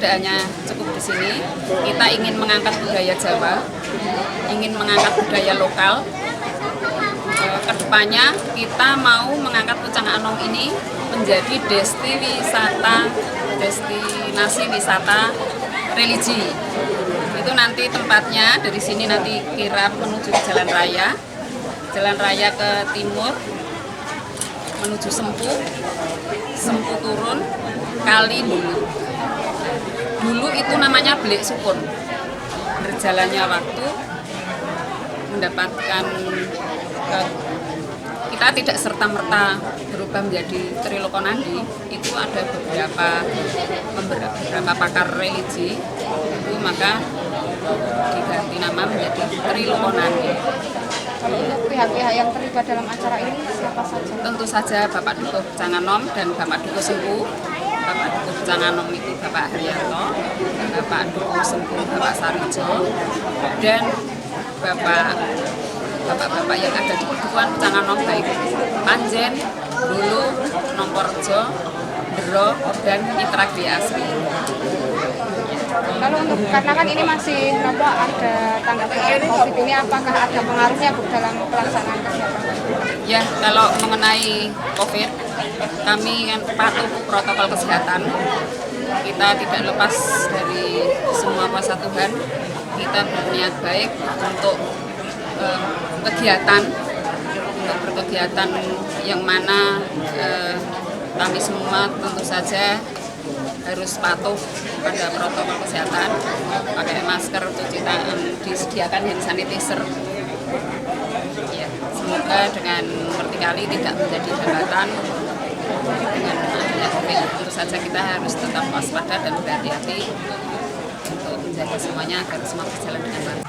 tidak hanya cukup di sini, kita ingin mengangkat budaya Jawa, ingin mengangkat budaya lokal. Kedepannya kita mau mengangkat Pucang Anom ini menjadi destinasi wisata religi. Itu nanti tempatnya dari sini nanti kirap menuju ke jalan raya ke timur menuju Sempu turun kali dulu itu namanya Belik Sukun. Berjalannya waktu mendapatkan kita tidak serta-merta berubah menjadi Trilokonandi. Itu ada beberapa pakar religi itu maka diganti nama menjadi Trilokonandi. Untuk pihak-pihak yang terlibat dalam acara ini siapa saja? Tentu saja Bapak Dukuh Pucang Anom dan Bapak Dukuh Sempu. Bapak Dukuh Pucang Anom itu Bapak Haryanto, Bapak Dukuh Sempu Bapak Sarijo, dan bapak-bapak yang ada di Perdukuhan Pucang Anom baik Panjen, Dulu, Nomporjo, Dero, dan Mitra Gri Asri. Kalau untuk karena kan ini masih ada tanggap darurat COVID ini, apakah ada pengaruhnya Bu dalam pelaksanaan kegiatan? Ya, kalau mengenai COVID, kami yang patuh protokol kesehatan. Kita tidak lepas dari semua kuasa Tuhan. Kita berniat baik untuk berkegiatan yang mana kami semua tentu saja harus patuh pada protokol kesehatan, pakai masker, cuci tangan, disediakan hand sanitizer. Ya, semoga dengan vertikali tidak menjadi hambatan dengan adanya COVID. Tentu saja kita harus tetap waspada dan berhati-hati untuk menjaga semuanya agar semua berjalan dengan baik.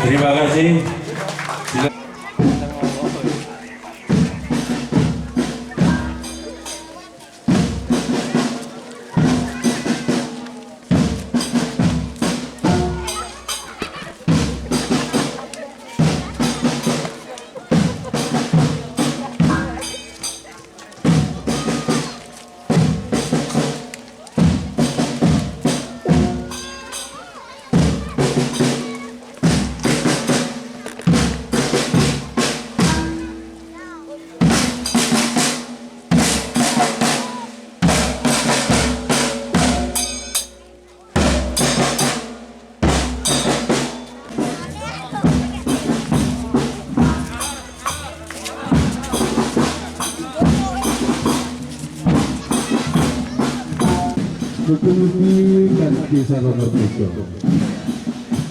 Terima kasih. Mugi-mugi kan bisa nomor 3.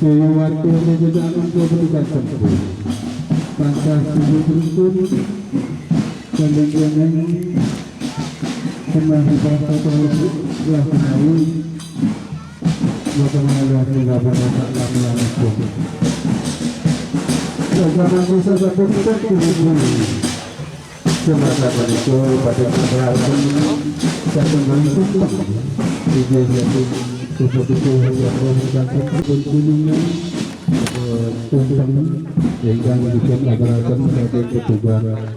Dewa waktu menjadi untuk petugas Sempu. Bangsa Sempu beruntun dan dengan kembali bangsa telah menawi bagaimana luar hingga bangsa lamulan itu. Bagaimana bisa sampai kita kembali. Semasa itu pada keberatan dan menentukan ide-ide seperti yang memberikan kepentingan tentang yang bisa mengagarakan sebagai petugas.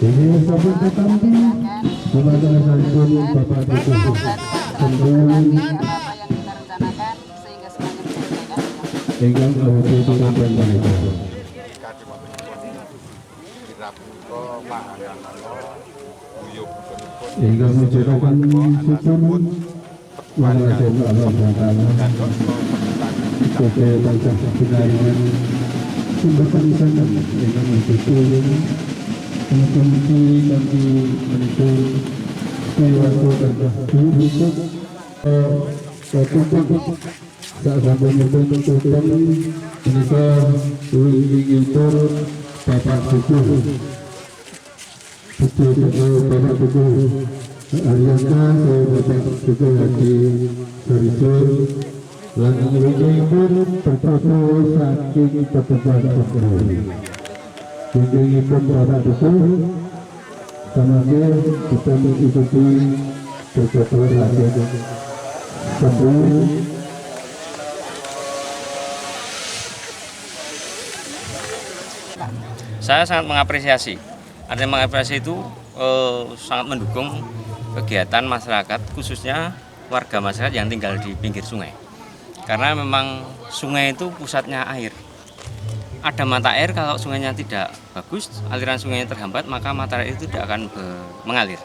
Ini sampai ketemu kepada Rasul Bapak Dukuh Sembuh dengan kehutupan dan mereka. Hingga menceritakan syukur walaupun Allah Taala sebagai bangsa sebenarnya sumber kalisan dengan mencukupi kami menuju suatu terbentuk saat sampai membentuk kami menikah ingin Bapak Dukuh Bapak Dukuh Ariana Bapak Dukuh Haji Sarijo lan inggihipun bertemu saking petugas Polri. Inggihipun Bapak Dukuh samangke kita mengikuti protokol kesehatan. Saya sangat mengapresiasi. Artinya mengapresiasi itu sangat mendukung kegiatan masyarakat, khususnya warga masyarakat yang tinggal di pinggir sungai. Karena memang sungai itu pusatnya air. Ada mata air, kalau sungainya tidak bagus, aliran sungainya terhambat, maka mata air itu tidak akan mengalir.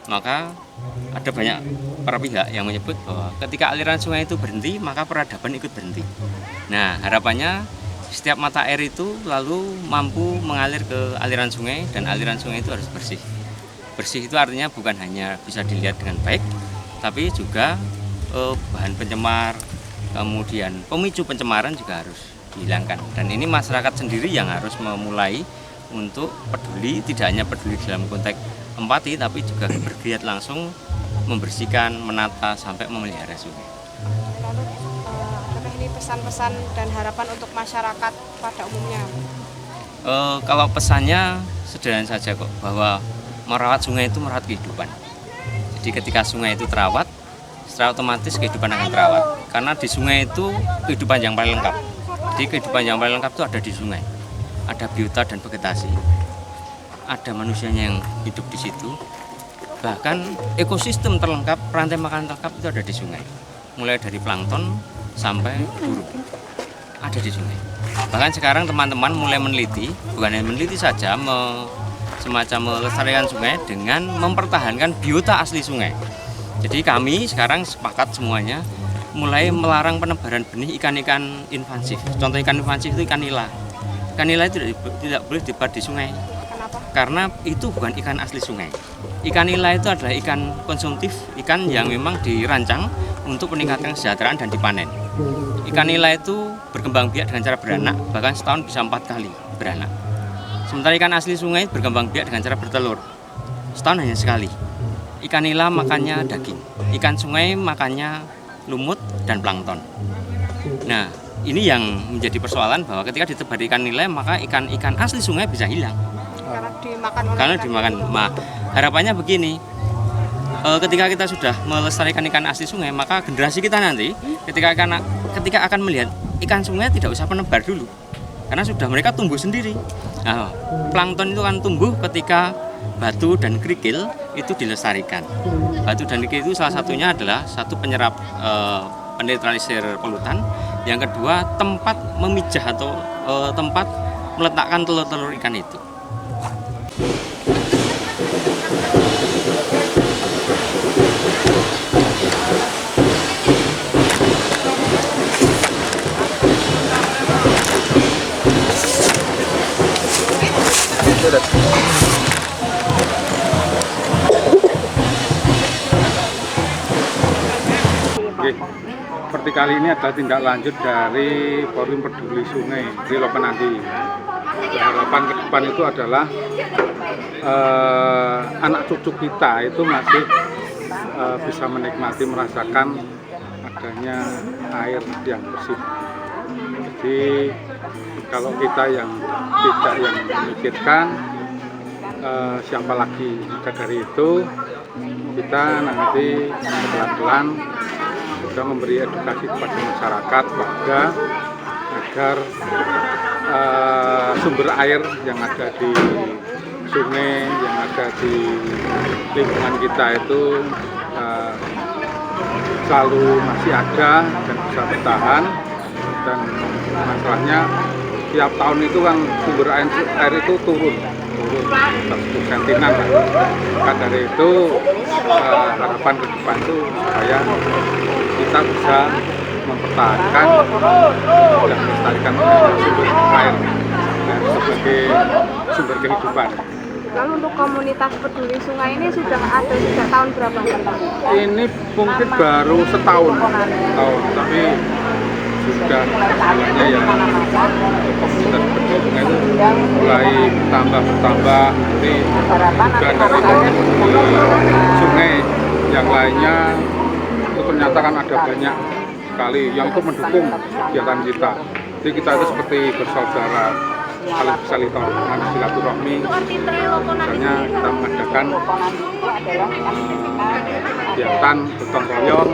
Maka ada banyak para pihak yang menyebut bahwa ketika aliran sungai itu berhenti, maka peradaban ikut berhenti. Nah, harapannya setiap mata air itu lalu mampu mengalir ke aliran sungai, dan aliran sungai itu harus bersih. Bersih itu artinya bukan hanya bisa dilihat dengan baik, tapi juga bahan pencemar, kemudian pemicu pencemaran juga harus dihilangkan. Dan ini masyarakat sendiri yang harus memulai untuk peduli, tidak hanya peduli dalam konteks empati, tapi juga bergiat langsung membersihkan, menata, sampai memelihara sungai. Lalu apakah ini pesan-pesan dan harapan untuk masyarakat pada umumnya? Kalau pesannya sederhana saja kok, bahwa merawat sungai itu merawat kehidupan. Jadi ketika sungai itu terawat, secara otomatis kehidupan akan terawat. Karena di sungai itu kehidupan yang paling lengkap. Jadi kehidupan yang paling lengkap itu ada di sungai. Ada biota dan vegetasi. Ada manusianya yang hidup di situ. Bahkan ekosistem terlengkap, rantai makanan terlengkap itu ada di sungai. Mulai dari plankton sampai burung ada di sungai. Bahkan sekarang teman-teman mulai meneliti, bukan hanya meneliti saja, semacam melestarikan sungai dengan mempertahankan biota asli sungai. Jadi kami sekarang sepakat semuanya mulai melarang penebaran benih ikan-ikan invasif. Contoh ikan invasif itu ikan nila. Ikan nila itu tidak boleh dibuat di sungai. Kenapa? Karena itu bukan ikan asli sungai. Ikan nila itu adalah ikan konsumtif, ikan yang memang dirancang untuk meningkatkan kesejahteraan dan dipanen. Ikan nila itu berkembang biak dengan cara beranak, bahkan setahun bisa 4 kali beranak. Sementara ikan asli sungai berkembang biak dengan cara bertelur, setahun hanya sekali. Ikan nila makannya daging, ikan sungai makannya lumut dan plankton. Nah, ini yang menjadi persoalan, bahwa ketika ditebar ikan nila, maka ikan-ikan asli sungai bisa hilang. Karena dimakan. Nah, harapannya begini, ketika kita sudah melestarikan ikan asli sungai, maka generasi kita nanti ketika akan melihat ikan sungai tidak usah penebar dulu, karena sudah mereka tumbuh sendiri. Nah, plankton itu kan tumbuh ketika batu dan kerikil itu dilestarikan. Batu dan kerikil itu salah satunya adalah satu penyerap penetralisir polutan. Yang kedua, tempat memijah atau tempat meletakkan telur-telur ikan itu. Seperti kali ini adalah tindak lanjut dari Forum Peduli Sungai di Lokanandi. Harapan ke depan itu adalah anak cucu kita itu masih bisa menikmati, merasakan adanya air yang bersih. Jadi kalau kita yang tidak yang memikirkan, siapa lagi? Maka dari itu kita nanti pelan-pelan sudah memberi edukasi kepada masyarakat warga agar sumber air yang ada di sungai, yang ada di lingkungan kita itu selalu masih ada dan bisa bertahan. Dan masalahnya tiap tahun itu kan sumber air itu turun 1 sentinan. Maka dari itu harapan ke depan itu supaya kita bisa mempertahankan dan melestarikan sumber air sebagai sumber kehidupan. Lalu untuk komunitas peduli sungai ini sudah ada sejak tahun berapa? Ini mungkin baru setahun, tapi sudah sebenarnya ya komunitas peduli sungai itu mulai bertambah. Nanti juga dari peduli sungai yang lainnya itu ternyata kan ada banyak sekali yang ikut mendukung kegiatan kita. Jadi kita itu seperti bersaudara, saling silaturahmi. Misalnya kita mengadakan kegiatan gotong royong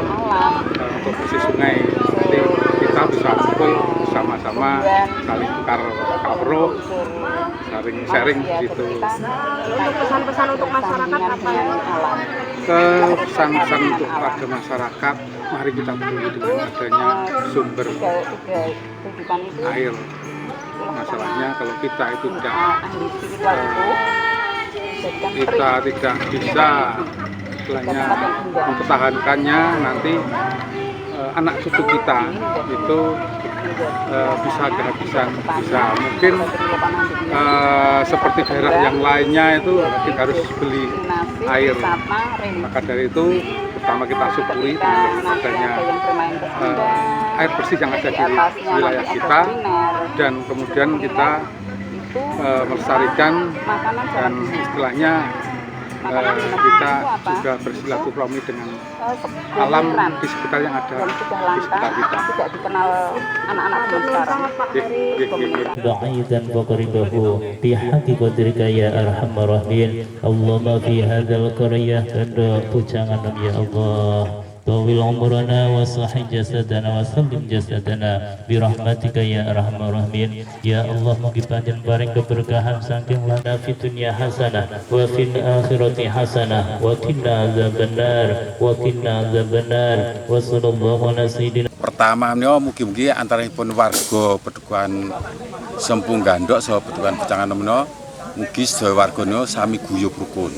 untuk bersih sungai. Nanti kita bisa kumpul bersama-sama, saling tukar kabro, saling sharing gitu. Pesan-pesan untuk masyarakat apa ya? Pesan-pesan untuk warga masyarakat, mari kita peduli dengan adanya sumber air. Masalahnya kalau kita itu tidak bisa istilahnya mempertahankannya, nanti anak cucu kita itu bisa kehabisan, bisa mungkin seperti daerah yang lainnya itu kita harus beli air. Maka dari itu pertama kita syukuri dengan adanya air bersih yang ada di wilayah kita, dan kemudian kita melestarikan dan istilahnya kita juga bersilaturahmi dengan alam di sekitar yang ada di sekitar kita. Tidak dikenal anak-anak sekarang. بعيدا وقريبه بحق قدرك يا أرحم الراحمين اللهم في هذا القرية pujangan ya Allah طول عمرنا وصحي جسدنا وسلم جسدنا برحمتك يا أرحم الراحمين يا الله mugi panjenengan paring keberkahan saking lana fi dunya hasanah wa fil akhirati hasanah wa qina adzabannar wa sallallahu ala sayyidina. Pertama menika mugi-mugi antaranipun warga Pedukuhan Sempung Gandok saha Pedukuhan Pujangan menika mugi sedaya warga sami guyub rukun.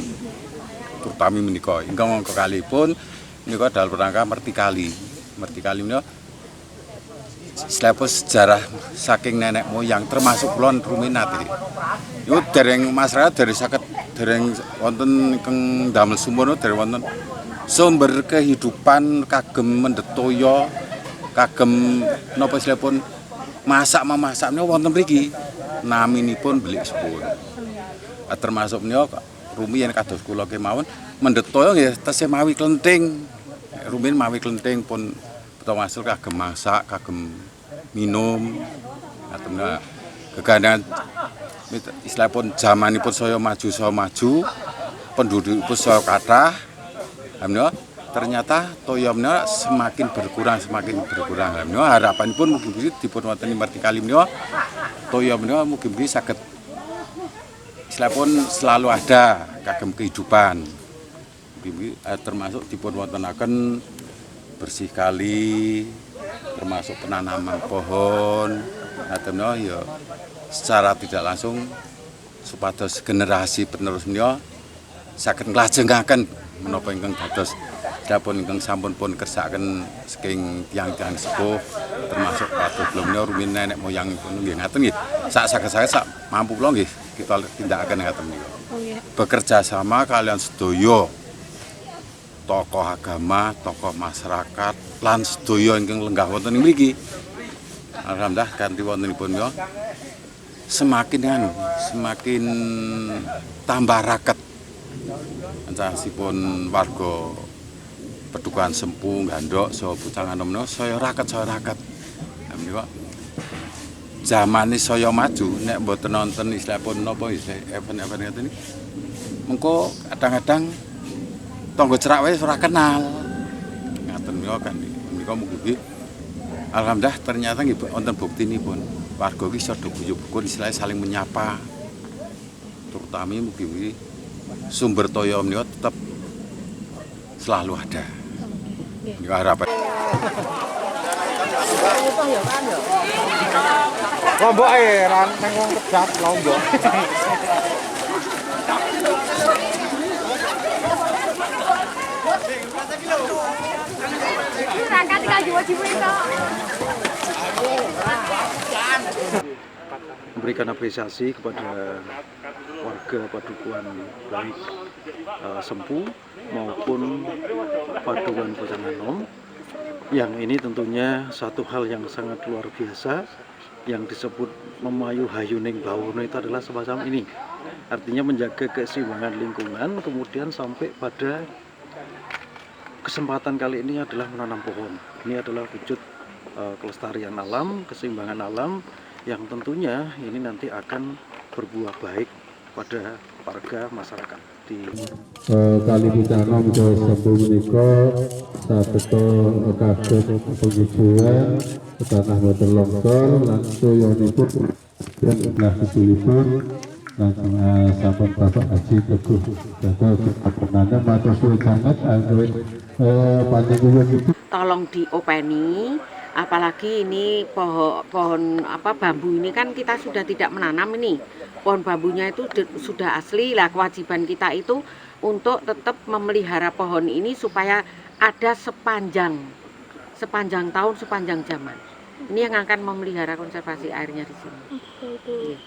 Terutama menika ingkang kekalipun menika dalam rangka mertikali menika selepas sejarah saking nenek moyang termasuk kulon ruminat iki. Yo dereng masyarakat dari saged dereng wonten ingkang damel sumur dereng wonten sumber kehidupan kagem mendetoya kagem napa istilahipun masak menika wonten mriki naminipun Belik Sepur. Termasuk menika rumiyin kados kula kemawon mendetoya nggih tesih mawi klenthing. Rumiyin mawi klenthing pun utawa hasil kagem masak, kagem minum. Ngaten kegandangan istilahipun zamanipun saya maju, pendudukipun saya kathah. Alhamdulillah ternyata toya menika semakin berkurang. Alhamdulillah harapanipun mugi-mugi dipun wonten mertikali menika toya menika mugi-mugi saged istilahipun selalu ada kagem kehidupan. Termasuk dipun wontenaken bersih kali, termasuk penanaman pohon, atau ya secara tidak langsung supados generasi penerus menika saged nglajengaken menapa ingkang dados dapun ingkang sampun pun kersakaken saking tiyang-tiyang sepuh, termasuk kados menika rumiyin nenek moyangipun nggih ngaten nggih. Sak mampu kula nggih kita tindakaken ngaten menika. Bekerja sama kalian sedaya tokoh agama, tokoh masyarakat, lan sedaya ingkang lenggah wonten mriki. Alhamdulillah kanthi wontenipun yo semakin tambah raket. Ancasipun warga Pedukuhan Sempung Gandok saha Pujangan menika saya raket. Menika zamane saya maju nek mboten nonton istilahipun napa event-event ngeten iki. Mengko kadang-kadang tangga cerak wae ora kenal. Ngaten menika kan menika mugi alhamdulillah ternyata nggih wonten buktinipun. Warga iki iso guyub-guyub istilahnya saling menyapa. Terutama mugi-mugi sumber toya menika tetap selalu ada. Menika harapan. Lombok ran nang wong kerjat Lombok. Memberikan apresiasi kepada warga Padukuhan baik Sempu maupun Padukuhan Pujangan Nom, yang ini tentunya satu hal yang sangat luar biasa yang disebut memayu hayuning bawono itu adalah semacam ini, artinya menjaga keseimbangan lingkungan, kemudian sampai pada kesempatan kali ini adalah menanam pohon. Ini adalah wujud kelestarian alam, keseimbangan alam yang tentunya ini nanti akan berbuah baik pada warga masyarakat di Kali Pucanom ke Sempu menika sabeto kaget penghijauan tanah boten longsor lan toyonipun yang sebelah kidulipun langsung sampun Bapak Haji Teguh dados penanda matur suwun sanget anggen panjenengan itu tolong diopeni, apalagi ini pohon bambu ini kan kita sudah tidak menanam ini. Pohon bambunya itu sudah asli lah, kewajiban kita itu untuk tetap memelihara pohon ini supaya ada sepanjang tahun, sepanjang zaman. Ini yang akan memelihara konservasi airnya di sini. Oke,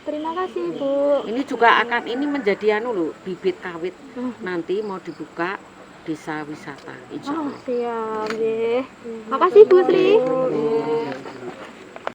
terima kasih Bu. Ini juga akan menjadi bibit kawit nanti mau dibuka desa wisata, insya Allah. Siap, makasih Bu Sri.